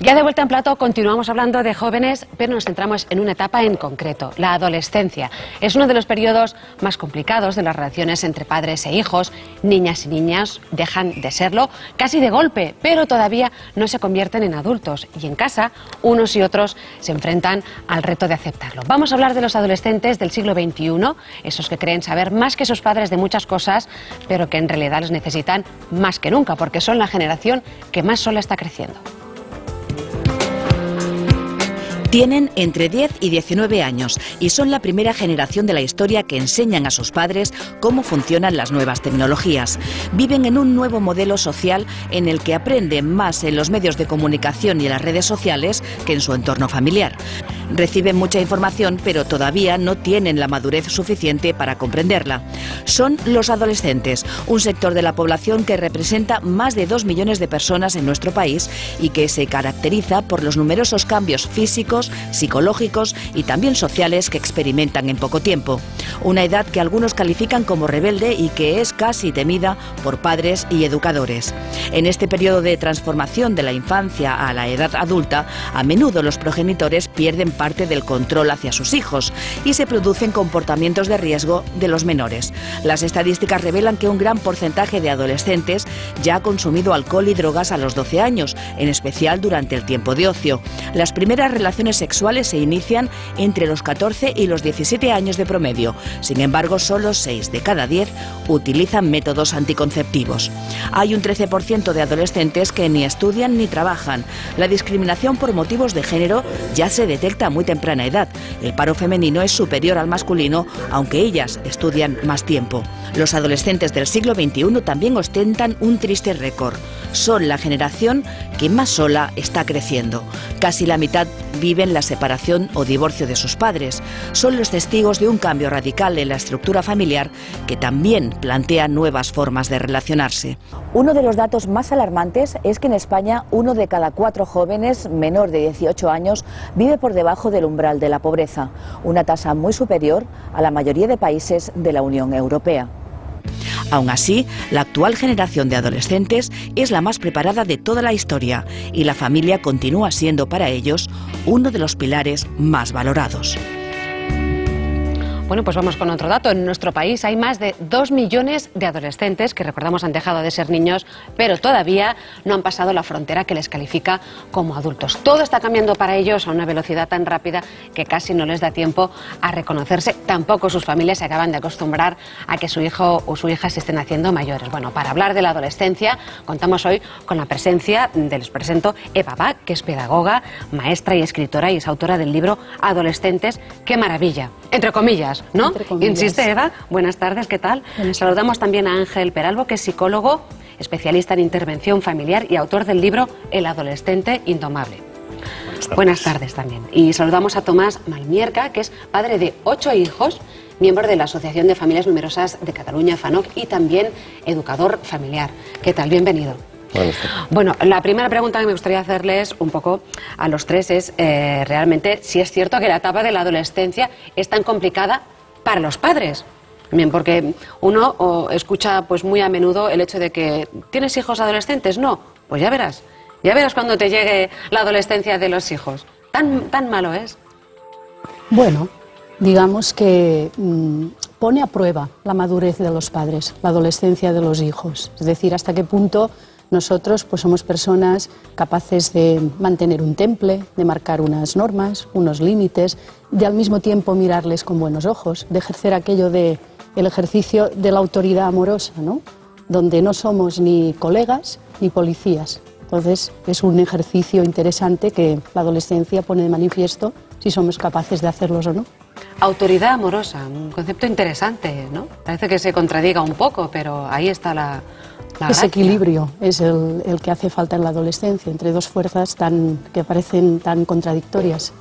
Ya de vuelta en plato, continuamos hablando de jóvenes, pero nos centramos en una etapa en concreto, la adolescencia. Es uno de los periodos más complicados de las relaciones entre padres e hijos. Niñas y niñas dejan de serlo casi de golpe, pero todavía no se convierten en adultos. Y en casa, unos y otros se enfrentan al reto de aceptarlo. Vamos a hablar de los adolescentes del siglo XXI, esos que creen saber más que sus padres de muchas cosas, pero que en realidad los necesitan más que nunca, porque son la generación que más sola está creciendo. Tienen entre 10 y 19 años y son la primera generación de la historia que enseñan a sus padres cómo funcionan las nuevas tecnologías. Viven en un nuevo modelo social en el que aprenden más en los medios de comunicación y en las redes sociales que en su entorno familiar. Reciben mucha información, pero todavía no tienen la madurez suficiente para comprenderla. Son los adolescentes, un sector de la población que representa más de 2 millones de personas en nuestro país y que se caracteriza por los numerosos cambios físicos, psicológicos y también sociales que experimentan en poco tiempo. Una edad que algunos califican como rebelde y que es casi temida por padres y educadores. En este periodo de transformación de la infancia a la edad adulta, a menudo los progenitores pierden parte del control hacia sus hijos y se producen comportamientos de riesgo de los menores. Las estadísticas revelan que un gran porcentaje de adolescentes ya ha consumido alcohol y drogas a los 12 años, en especial durante el tiempo de ocio. Las primeras relaciones sexuales se inician entre los 14 y los 17 años de promedio. Sin embargo, solo 6 de cada 10 utilizan métodos anticonceptivos. Hay un 13% de adolescentes que ni estudian ni trabajan. La discriminación por motivos de género ya se detecta a muy temprana edad. El paro femenino es superior al masculino, aunque ellas estudian más tiempo. Los adolescentes del siglo XXI también ostentan un triste récord. Son la generación que más sola está creciendo. Casi la mitad viven la separación o divorcio de sus padres. Son los testigos de un cambio radical en la estructura familiar que también plantea nuevas formas de relacionarse. Uno de los datos más alarmantes es que en España 1 de cada 4 jóvenes menor de 18 años vive por debajo del umbral de la pobreza, una tasa muy superior a la mayoría de países de la Unión Europea. Aún así, la actual generación de adolescentes es la más preparada de toda la historia y la familia continúa siendo para ellos uno de los pilares más valorados. Bueno, pues vamos con otro dato. En nuestro país hay más de 2 millones de adolescentes que, recordamos, han dejado de ser niños, pero todavía no han pasado la frontera que les califica como adultos. Todo está cambiando para ellos a una velocidad tan rápida que casi no les da tiempo a reconocerse. Tampoco sus familias se acaban de acostumbrar a que su hijo o su hija se estén haciendo mayores. Bueno, para hablar de la adolescencia, contamos hoy con la presencia les presento Eva Bach, que es pedagoga, maestra y escritora y es autora del libro Adolescentes, qué maravilla. Entre comillas, ¿no? Insiste Eva. Buenas tardes, ¿qué tal? Saludamos también a Ángel Peralbo, que es psicólogo, especialista en intervención familiar y autor del libro El adolescente indomable. Buenas tardes también. Y saludamos a Tomás Malmierca, que es padre de 8 hijos, miembro de la Asociación de Familias Numerosas de Cataluña, FANOC, y también educador familiar. ¿Qué tal? Bienvenido. Bueno, la primera pregunta que me gustaría hacerles un poco a los tres es realmente si es cierto que la etapa de la adolescencia es tan complicada para los padres. Bien, porque uno escucha pues muy a menudo el hecho de que ¿tienes hijos adolescentes? No, pues ya verás cuando te llegue la adolescencia de los hijos. ¿Tan malo es? Bueno, digamos que pone a prueba la madurez de los padres, la adolescencia de los hijos. Es decir, hasta qué punto nosotros pues somos personas capaces de mantener un temple, de marcar unas normas, unos límites, de al mismo tiempo mirarles con buenos ojos, de ejercer aquello de el ejercicio de la autoridad amorosa, ¿no? Donde no somos ni colegas ni policías. Entonces es un ejercicio interesante que la adolescencia pone de manifiesto si somos capaces de hacerlos o no. Autoridad amorosa, un concepto interesante, ¿no? Parece que se contradiga un poco, pero ahí está la ese equilibrio es el que hace falta en la adolescencia, entre dos fuerzas que parecen tan contradictorias.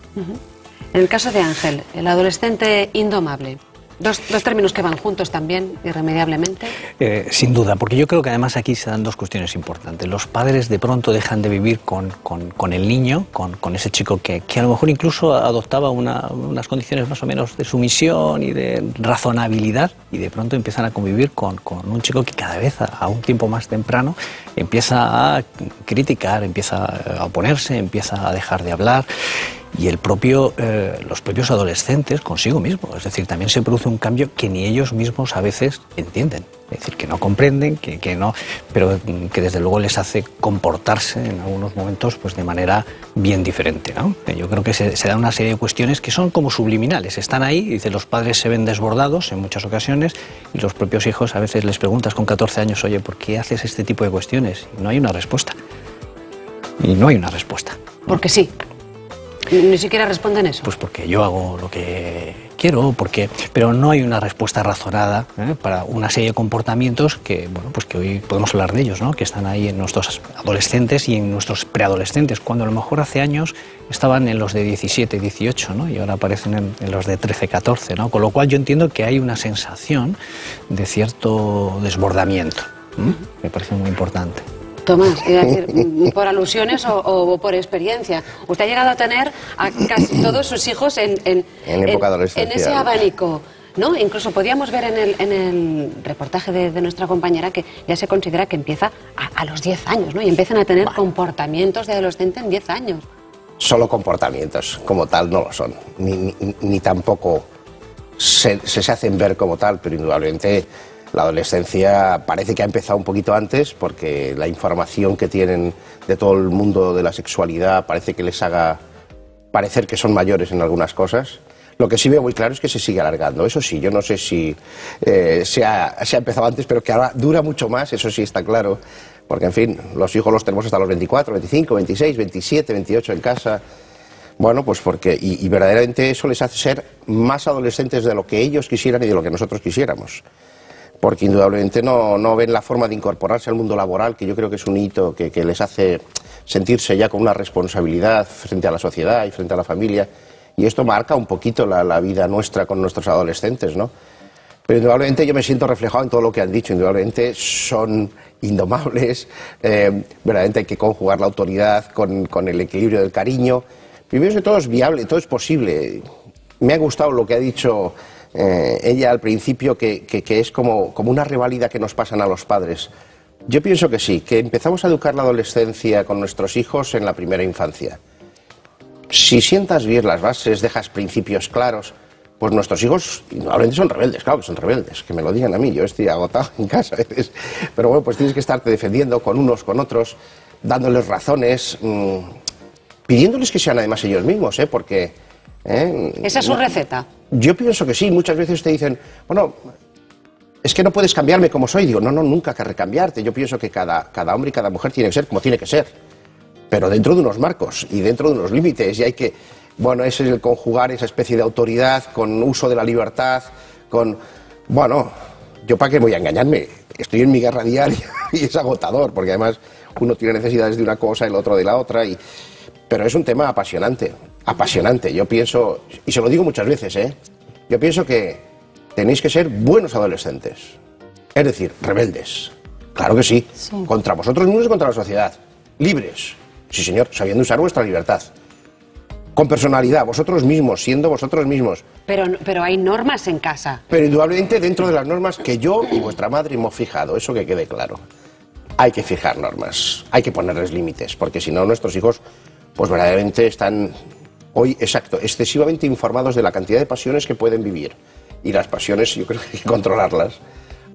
En el caso de Ángel, el adolescente indomable, Dos términos que van juntos también, irremediablemente. Sin duda, porque yo creo que además aquí se dan dos cuestiones importantes. Los padres de pronto dejan de vivir con el niño, con ese chico que a lo mejor incluso adoptaba unas condiciones más o menos de sumisión y de razonabilidad, y de pronto empiezan a convivir con un chico que cada vez a un tiempo más temprano empieza a criticar, empieza a oponerse, empieza a dejar de hablar. Y los propios adolescentes consigo mismos, es decir, también se produce un cambio que ni ellos mismos a veces entienden, es decir, que no comprenden, que no, pero que desde luego les hace comportarse en algunos momentos pues de manera bien diferente, ¿no? Yo creo que se da una serie de cuestiones que son como subliminales, están ahí, dice, los padres se ven desbordados en muchas ocasiones y los propios hijos a veces les preguntas con 14 años, oye, ¿por qué haces este tipo de cuestiones? Y no hay una respuesta. Y no hay una respuesta. Porque sí. Ni siquiera responden eso. Pues porque yo hago lo que quiero, pero no hay una respuesta razonada para una serie de comportamientos que, bueno, pues que hoy podemos hablar de ellos, ¿no? Que están ahí en nuestros adolescentes y en nuestros preadolescentes, cuando a lo mejor hace años estaban en los de 17, 18, ¿no? Y ahora aparecen en los de 13, 14, ¿no? Con lo cual yo entiendo que hay una sensación de cierto desbordamiento. Me parece muy importante. Tomás, es decir, por alusiones o por experiencia. Usted ha llegado a tener a casi todos sus hijos en época adolescencial. En ese abanico, ¿no? Incluso podíamos ver en el reportaje de nuestra compañera que ya se considera que empieza a los 10 años, ¿no? Y empiezan a tener comportamientos de adolescente en 10 años. Solo comportamientos, como tal no lo son, ni tampoco se hacen ver como tal, pero indudablemente la adolescencia parece que ha empezado un poquito antes, porque la información que tienen de todo el mundo de la sexualidad parece que les haga parecer que son mayores en algunas cosas. Lo que sí veo muy claro es que se sigue alargando. Eso sí, yo no sé si se ha empezado antes, pero que ahora dura mucho más, eso sí está claro. Porque, en fin, los hijos los tenemos hasta los 24, 25, 26, 27, 28 en casa. Bueno, pues porque... Y verdaderamente eso les hace ser más adolescentes de lo que ellos quisieran y de lo que nosotros quisiéramos. Porque indudablemente no ven la forma de incorporarse al mundo laboral, que yo creo que es un hito que les hace sentirse ya con una responsabilidad frente a la sociedad y frente a la familia, y esto marca un poquito la vida nuestra con nuestros adolescentes, ¿no? Pero indudablemente yo me siento reflejado en todo lo que han dicho, indudablemente son indomables, verdaderamente hay que conjugar la autoridad con el equilibrio del cariño. Primero que todo es viable, todo es posible. Me ha gustado lo que ha dicho ella al principio, que es como una reválida que nos pasan a los padres. Yo pienso que sí, que empezamos a educar la adolescencia con nuestros hijos en la primera infancia. Si sientas bien las bases, dejas principios claros, pues nuestros hijos indudablemente son rebeldes, claro que son rebeldes, que me lo digan a mí, yo estoy agotado en casa a veces, pero bueno, pues tienes que estarte defendiendo con unos, con otros, dándoles razones, pidiéndoles que sean además ellos mismos, porque... ¿Esa es su receta? Yo pienso que sí. Muchas veces te dicen, bueno, es que no puedes cambiarme como soy. Digo, no, nunca que recambiarte. Yo pienso que cada hombre y cada mujer tiene que ser como tiene que ser, pero dentro de unos marcos y dentro de unos límites, y hay que, bueno, ese es el conjugar esa especie de autoridad con uso de la libertad, bueno, yo para qué voy a engañarme, estoy en mi guerra diaria y es agotador, porque además uno tiene necesidades de una cosa, el otro de la otra, pero es un tema apasionante. Yo pienso, y se lo digo muchas veces, yo pienso que tenéis que ser buenos adolescentes, es decir, rebeldes, claro que sí, contra vosotros mismos y contra la sociedad, libres, sí señor, sabiendo usar vuestra libertad, con personalidad, vosotros mismos, siendo vosotros mismos. Pero hay normas en casa. Pero indudablemente dentro de las normas que yo y vuestra madre hemos fijado, eso que quede claro. Hay que fijar normas, hay que ponerles límites, porque si no nuestros hijos pues verdaderamente están hoy, excesivamente informados de la cantidad de pasiones que pueden vivir. Y las pasiones yo creo que hay que controlarlas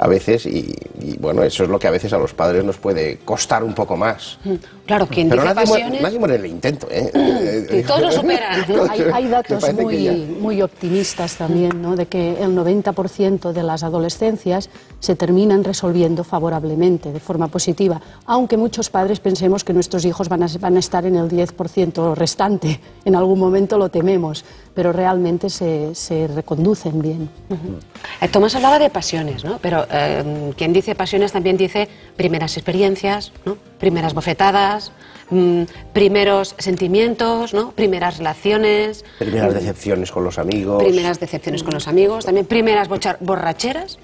a veces y bueno, eso es lo que a veces a los padres nos puede costar un poco más. Claro, quien dice pasiones... nadie muere en el intento, Y todos lo superan, ¿no? Hay datos muy optimistas también, ¿no? De que el 90% de las adolescencias se terminan resolviendo favorablemente, de forma positiva, aunque muchos padres pensemos que nuestros hijos van a estar en el 10% restante, en algún momento lo tememos, pero realmente se reconducen bien. Tomás hablaba de pasiones, ¿no? Pero quien dice pasiones también dice primeras experiencias, ¿no? primeras bofetadas, primeros sentimientos, ¿no? Primeras relaciones. Primeras decepciones con los amigos. Primeras decepciones con los amigos, también primeras borracheras.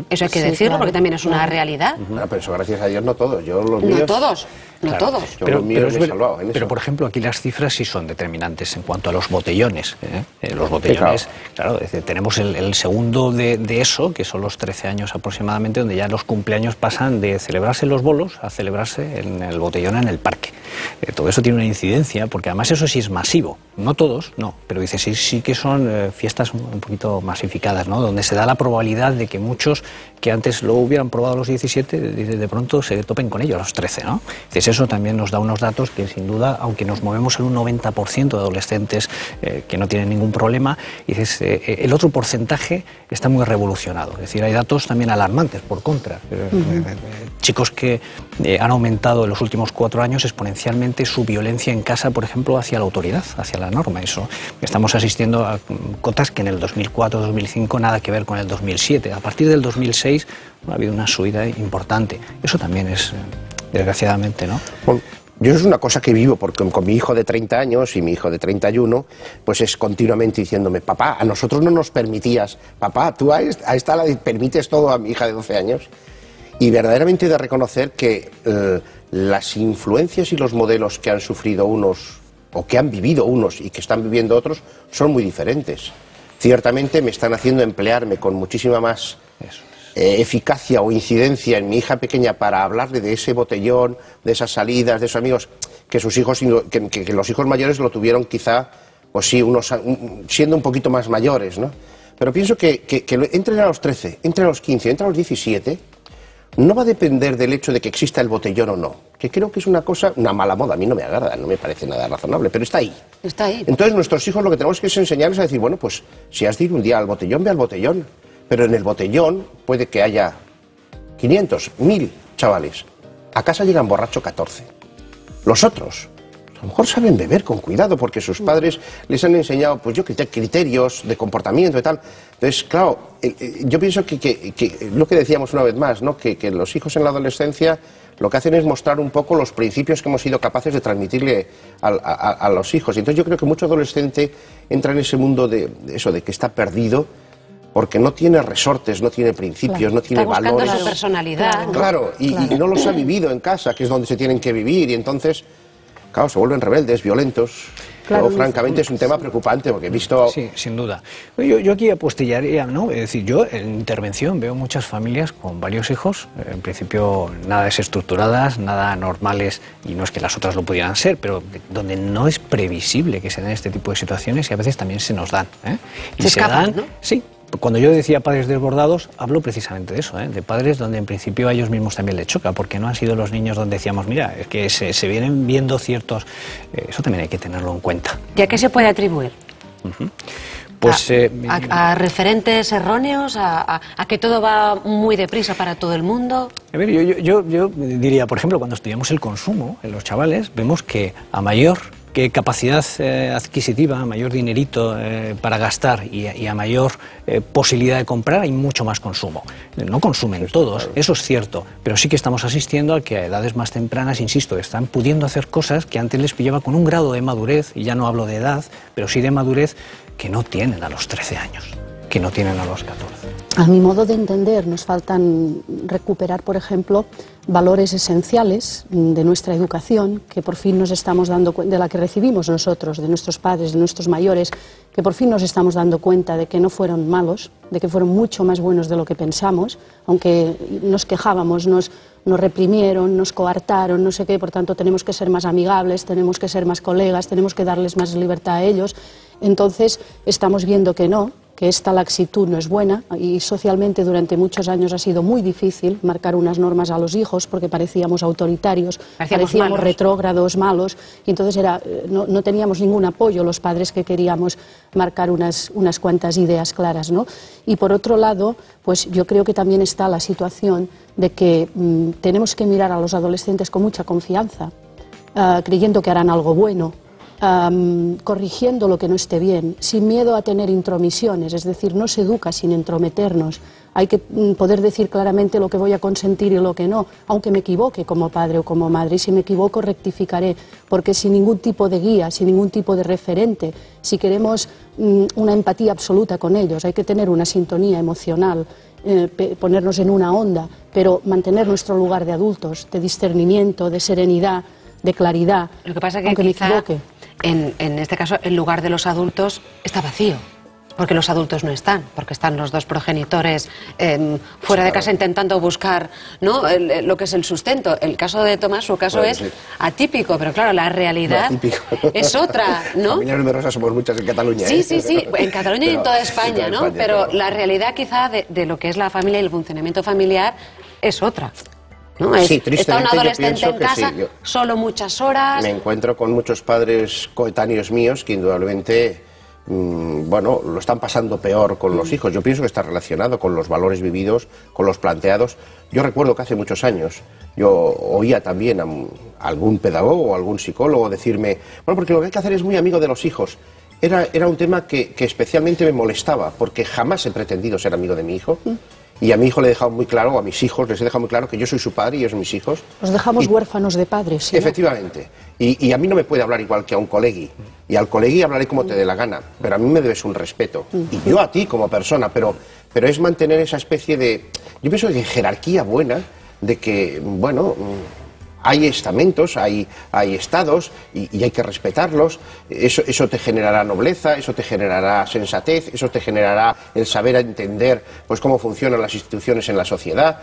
Eso hay que decirlo, claro, porque también es una realidad. Bueno, pero eso gracias a Dios no todos. Yo los míos... No todos. No Claro. todos. Yo los míos me he salvado en eso. Pero, por ejemplo, aquí las cifras sí son determinantes en cuanto a los botellones. Los botellones, Sí, claro, es decir, tenemos el segundo de eso, que son los 13 años aproximadamente, donde ya los cumpleaños pasan de celebrarse en los bolos a celebrarse en el botellón en el parque. Todo eso tiene una incidencia, porque además eso sí es masivo. No todos, no, pero dice sí que son fiestas un poquito masificadas, ¿no? Donde se da la probabilidad de que muchos que antes lo hubieran probado a los 17, de pronto se topen con ellos a los 13, ¿no? Dices, eso también nos da unos datos que sin duda, aunque nos movemos en un 90% de adolescentes que no tienen ningún problema, dices, el otro porcentaje está muy revolucionado. Es decir, hay datos también alarmantes, por contra. Chicos que han aumentado en los últimos 4 años exponencialmente su violencia en casa, por ejemplo, hacia la autoridad, hacia la norma. Eso estamos asistiendo a cotas que en el 2004-2005 nada que ver con el 2007. A partir del 2006 ha habido una subida importante. Eso también es, desgraciadamente, ¿no? Bueno, yo es una cosa que vivo, porque con mi hijo de 30 años y mi hijo de 31, pues es continuamente diciéndome, papá, a nosotros no nos permitías, papá, tú a esta la permites todo a mi hija de 12 años. Y verdaderamente he de reconocer que las influencias y los modelos que han sufrido unos, o que han vivido unos y que están viviendo otros, son muy diferentes. Ciertamente me están haciendo emplearme con muchísima más eficacia o incidencia en mi hija pequeña para hablarle de ese botellón, de esas salidas, de esos amigos, que sus hijos, que los hijos mayores lo tuvieron quizá, pues sí, siendo un poquito más mayores, ¿no? Pero pienso que entren a los 13, entren a los 15, entren a los 17, no va a depender del hecho de que exista el botellón o no, que creo que es una cosa, una mala moda, a mí no me agrada, no me parece nada razonable, pero está ahí. Está ahí. Entonces nuestros hijos lo que tenemos que es enseñarles a decir, bueno, pues si has de ir un día al botellón, ve al botellón, pero en el botellón puede que haya 500, 1000 chavales, a casa llegan borracho 14. Los otros, a lo mejor saben beber con cuidado porque sus padres les han enseñado, pues criterios de comportamiento y tal. Entonces, claro, yo pienso que lo que decíamos una vez más, ¿no? Que los hijos en la adolescencia lo que hacen es mostrar un poco los principios que hemos sido capaces de transmitirle a los hijos. Y entonces yo creo que mucho adolescente entra en ese mundo de eso, de que está perdido, porque no tiene resortes, no tiene principios, Claro. no tiene Está buscando valores. su personalidad. ¿no? Claro, y no los ha vivido en casa, que es donde se tienen que vivir, y entonces, claro, se vuelven rebeldes, violentos. Claro, Pero, francamente, es un tema preocupante, porque he visto... Sí, sin duda. Yo aquí apostillaría, ¿no? Es decir, yo en intervención veo muchas familias con varios hijos, en principio nada desestructuradas, nada normales, y no es que las otras lo pudieran ser, pero donde no es previsible que se den este tipo de situaciones y a veces también se nos dan. Y Se escapan, ¿no? Sí. Cuando yo decía padres desbordados, hablo precisamente de eso, de padres donde en principio a ellos mismos también les choca, porque no han sido los niños donde decíamos, mira, es que se vienen viendo ciertos... eso también hay que tenerlo en cuenta. ¿Y a qué se puede atribuir? Pues, ¿A referentes erróneos? ¿A que todo va muy deprisa para todo el mundo? A ver, yo diría, por ejemplo, cuando estudiamos el consumo en los chavales, vemos que a mayor que capacidad adquisitiva, a mayor dinerito para gastar y a mayor posibilidad de comprar, hay mucho más consumo. No consumen todos, eso es cierto, pero sí que estamos asistiendo a que a edades más tempranas, insisto, están pudiendo hacer cosas que antes les pillaba con un grado de madurez, y ya no hablo de edad, pero sí de madurez, que no tienen a los 13 años, que no tienen a los 14. A mi modo de entender, nos faltan recuperar, por ejemplo, valores esenciales de nuestra educación, que por fin nos estamos dando cuenta, de la que recibimos nosotros, de nuestros padres, de nuestros mayores, que por fin nos estamos dando cuenta de que no fueron malos, de que fueron mucho más buenos de lo que pensamos, aunque nos quejábamos, nos reprimieron, nos coartaron, no sé qué, por tanto tenemos que ser más amigables, tenemos que ser más colegas, tenemos que darles más libertad a ellos. Entonces estamos viendo que no, que esta laxitud no es buena, y socialmente durante muchos años ha sido muy difícil marcar unas normas a los hijos porque parecíamos autoritarios, parecíamos retrógrados, malos, y entonces no teníamos ningún apoyo los padres que queríamos marcar unas cuantas ideas claras, ¿no? Y por otro lado, pues yo creo que también está la situación de que tenemos que mirar a los adolescentes con mucha confianza, creyendo que harán algo bueno, corrigiendo lo que no esté bien, sin miedo a tener intromisiones, es decir, no se educa sin entrometernos. Hay que poder decir claramente lo que voy a consentir y lo que no, aunque me equivoque como padre o como madre, y si me equivoco rectificaré, porque sin ningún tipo de guía, sin ningún tipo de referente, si queremos una empatía absoluta con ellos, hay que tener una sintonía emocional, ponernos en una onda, pero mantener nuestro lugar de adultos, de discernimiento, de serenidad, de claridad. Lo que pasa es que aunque quizá, me equivoque. en este caso, el lugar de los adultos está vacío. Porque los adultos no están, porque están los dos progenitores fuera de casa intentando buscar, ¿no?, lo que es el sustento. El caso de Tomás, su caso es atípico, pero claro, la realidad es otra, ¿no? Familias numerosas somos muchas en Cataluña. Sí, sí, sí, en Cataluña y en toda España, ¿no? Pero la realidad quizá de lo que es la familia y el funcionamiento familiar es otra. ¿No? Sí, está un adolescente en casa, sí, solo muchas horas. Me encuentro con muchos padres coetáneos míos que indudablemente, bueno, lo están pasando peor con los hijos. Yo pienso que está relacionado con los valores vividos, con los planteados. Yo recuerdo que hace muchos años yo oía también a algún pedagogo o algún psicólogo decirme, bueno, porque lo que hay que hacer es muy amigo de los hijos. Era un tema que especialmente me molestaba, porque jamás he pretendido ser amigo de mi hijo. Y a mi hijo le he dejado muy claro, o a mis hijos les he dejado muy claro que yo soy su padre y ellos son mis hijos. Los dejamos huérfanos de padres, ¿sí? Efectivamente. Y a mí no me puede hablar igual que a un colegui. Y al colegui hablaré como te dé la gana. Pero a mí me debes un respeto. Y yo a ti como persona. Pero es mantener esa especie de... Yo pienso que jerarquía buena, de que, bueno... Hay estamentos, hay estados y hay que respetarlos. Eso te generará nobleza, eso te generará sensatez, eso te generará el saber entender pues cómo funcionan las instituciones en la sociedad,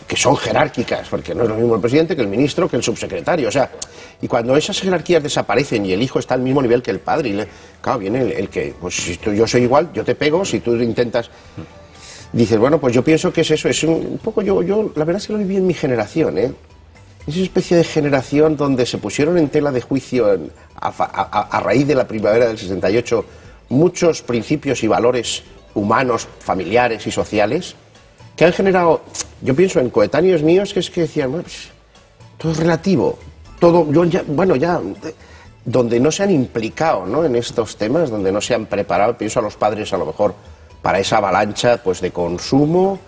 que son jerárquicas, porque no es lo mismo el presidente que el ministro, que el subsecretario. O sea, y cuando esas jerarquías desaparecen y el hijo está al mismo nivel que el padre, y claro, viene el que, pues si yo soy igual, yo te pego, si tú intentas... Dices, bueno, pues yo pienso que es eso, es un poco yo la verdad es que lo viví en mi generación, ¿eh? Es una especie de generación donde se pusieron en tela de juicio a raíz de la primavera del 68 muchos principios y valores humanos, familiares y sociales que han generado, yo pienso en coetáneos míos que decían, bueno, pues, todo es relativo, todo, donde no se han implicado, ¿no?, en estos temas, donde no se han preparado, pienso a los padres a lo mejor para esa avalancha pues de consumo.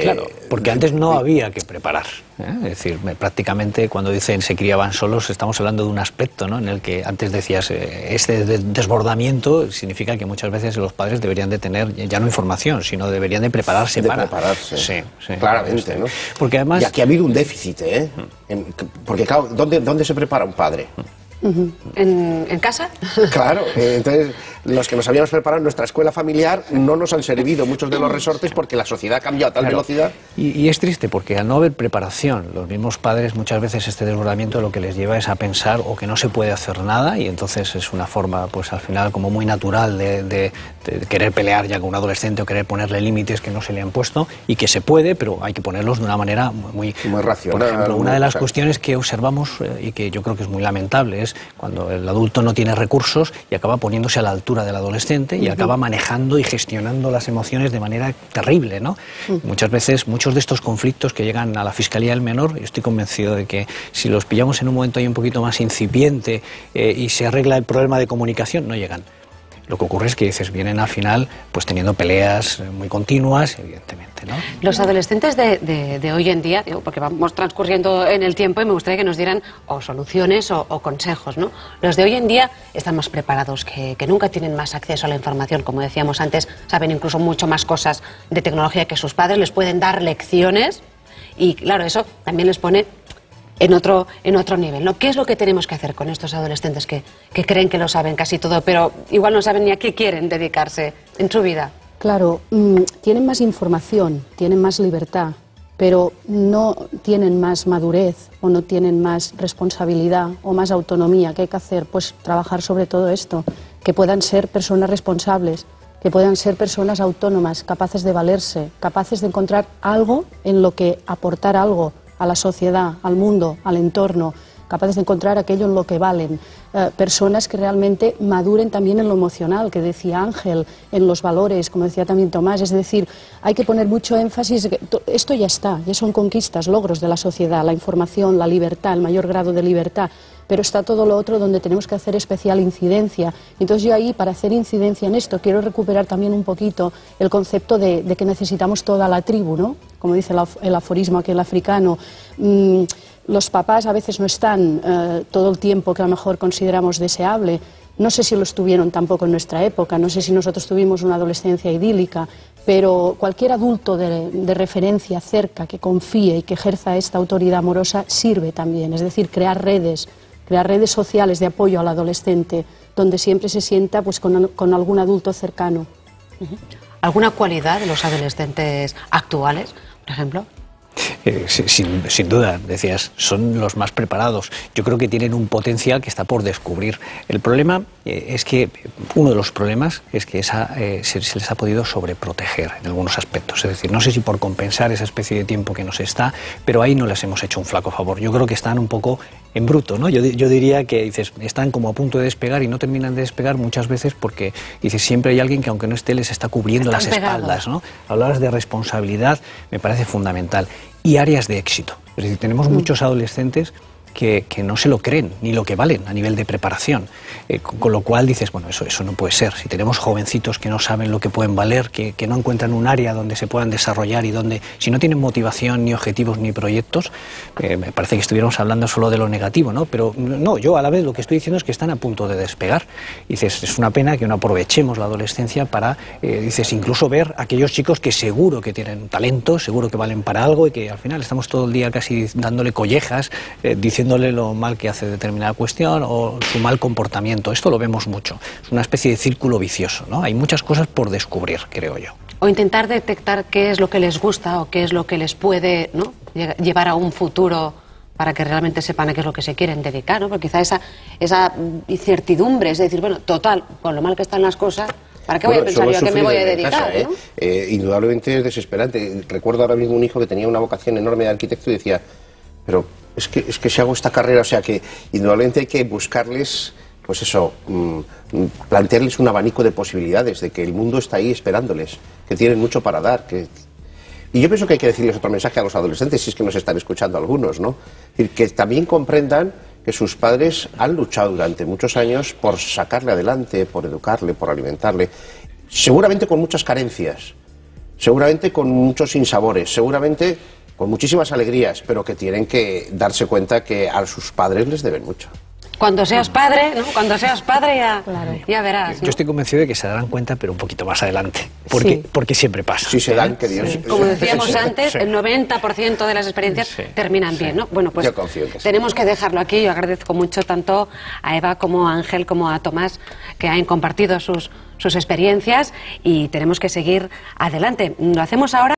Claro, porque antes no había que preparar, ¿eh? Es decir, prácticamente cuando dicen se criaban solos estamos hablando de un aspecto, ¿no?, en el que antes decías este desbordamiento significa que muchas veces los padres deberían de tener ya no información, sino deberían de prepararse prepararse. Sí, claramente, ¿no? Porque además... Y aquí ha habido un déficit, ¿eh? Porque claro, ¿dónde se prepara un padre? ¿En casa? Claro, entonces los que nos habíamos preparado en nuestra escuela familiar no nos han servido muchos de los resortes porque la sociedad ha cambiado a tal velocidad. Y es triste porque al no haber preparación, los mismos padres muchas veces este desbordamiento lo que les lleva es a pensar o que no se puede hacer nada y entonces es una forma pues al final como muy natural de querer pelear ya con un adolescente o querer ponerle límites que no se le han puesto y que se puede, pero hay que ponerlos de una manera muy racional. Por ejemplo, una de las cuestiones que observamos y que yo creo que es muy lamentable es cuando el adulto no tiene recursos y acaba poniéndose a la altura del adolescente y acaba manejando y gestionando las emociones de manera terrible, ¿no? Muchas veces, muchos de estos conflictos que llegan a la Fiscalía del Menor, yo estoy convencido de que si los pillamos en un momento ahí un poquito más incipiente y se arregla el problema de comunicación, no llegan. Lo que ocurre es que dices, vienen al final pues teniendo peleas muy continuas, evidentemente, ¿no? Los adolescentes de hoy en día, digo, porque vamos transcurriendo en el tiempo y me gustaría que nos dieran o soluciones o consejos, ¿no? Los de hoy en día están más preparados que nunca, tienen más acceso a la información, como decíamos antes, saben incluso mucho más cosas de tecnología que sus padres, les pueden dar lecciones y claro, eso también les pone en otro nivel, ¿no? ¿Qué es lo que tenemos que hacer con estos adolescentes que creen que lo saben casi todo, pero igual no saben ni a qué quieren dedicarse en su vida? Claro, tienen más información, tienen más libertad, pero no tienen más madurez o no tienen más responsabilidad o más autonomía. ¿Qué hay que hacer? Pues trabajar sobre todo esto, que puedan ser personas responsables, que puedan ser personas autónomas, capaces de valerse, capaces de encontrar algo en lo que aportar algo a la sociedad, al mundo, al entorno, capaces de encontrar aquello en lo que valen, personas que realmente maduren también en lo emocional, que decía Ángel, en los valores, como decía también Tomás. Es decir, hay que poner mucho énfasis en que esto ya está, ya son conquistas, logros de la sociedad, la información, la libertad, el mayor grado de libertad, pero está todo lo otro donde tenemos que hacer especial incidencia. Entonces yo ahí, para hacer incidencia en esto, quiero recuperar también un poquito el concepto de que necesitamos toda la tribu, ¿no? Como dice el aforismo aquel africano. Los papás a veces no están todo el tiempo que a lo mejor consideramos deseable. No sé si lo estuvieron tampoco en nuestra época, no sé si nosotros tuvimos una adolescencia idílica, pero cualquier adulto de referencia cerca, que confíe y que ejerza esta autoridad amorosa, sirve también. Es decir, crear redes sociales de apoyo al adolescente, donde siempre se sienta pues con algún adulto cercano. ¿Alguna cualidad de los adolescentes actuales, por ejemplo? Sin duda, decías, son los más preparados. Yo creo que tienen un potencial que está por descubrir. El problema es que, uno de los problemas es que se les ha podido sobreproteger en algunos aspectos. Es decir, no sé si por compensar esa especie de tiempo que nos está, pero ahí no les hemos hecho un flaco favor. Yo creo que están un poco en bruto, ¿no? Yo diría que dices, están como a punto de despegar y no terminan de despegar muchas veces porque dices, siempre hay alguien que aunque no esté les está cubriendo las espaldas, ¿no? Hablabas de responsabilidad, me parece fundamental. Y áreas de éxito. Es decir, tenemos muchos adolescentes que no se lo creen, ni lo que valen a nivel de preparación. Con lo cual dices, bueno, eso no puede ser. Si tenemos jovencitos que no saben lo que pueden valer, que no encuentran un área donde se puedan desarrollar y donde, si no tienen motivación, ni objetivos, ni proyectos, me parece que estuviéramos hablando solo de lo negativo, ¿no? Pero no, yo a la vez lo que estoy diciendo es que están a punto de despegar. Dices, es una pena que no aprovechemos la adolescencia para, dices, incluso ver a aquellos chicos que seguro que tienen talento, seguro que valen para algo y que al final estamos todo el día casi dándole collejas, diciéndole lo mal que hace determinada cuestión o su mal comportamiento. Esto lo vemos mucho. Es una especie de círculo vicioso, ¿no? Hay muchas cosas por descubrir, creo yo. O intentar detectar qué es lo que les gusta o qué es lo que les puede, ¿no?, llevar a un futuro para que realmente sepan a qué es lo que se quieren dedicar, ¿no? Porque quizá esa incertidumbre, es decir, bueno, total, con lo mal que están las cosas, ¿para qué voy a pensar yo a qué me voy a dedicar? Casa, ¿no? Indudablemente es desesperante. Recuerdo ahora mismo un hijo que tenía una vocación enorme de arquitecto y decía, pero es que si hago esta carrera, o sea que indudablemente hay que buscarles, pues eso, plantearles un abanico de posibilidades, de que el mundo está ahí esperándoles, que tienen mucho para dar. Y yo pienso que hay que decirles otro mensaje a los adolescentes, si es que nos están escuchando algunos, ¿no? Es decir, que también comprendan que sus padres han luchado durante muchos años por sacarle adelante, por educarle, por alimentarle, seguramente con muchas carencias, seguramente con muchos sinsabores, seguramente con muchísimas alegrías, pero que tienen que darse cuenta que a sus padres les deben mucho. Cuando seas padre, ¿no? Cuando seas padre ya verás, ¿no? Yo estoy convencido de que se darán cuenta, pero un poquito más adelante. Porque siempre pasa. Si se dan, que Dios... Como decíamos antes, el 90% de las experiencias terminan bien, ¿no? Bueno, pues yo confío que tenemos que dejarlo aquí. Yo agradezco mucho tanto a Eva como a Ángel como a Tomás que hayan compartido sus experiencias y tenemos que seguir adelante. Lo hacemos ahora.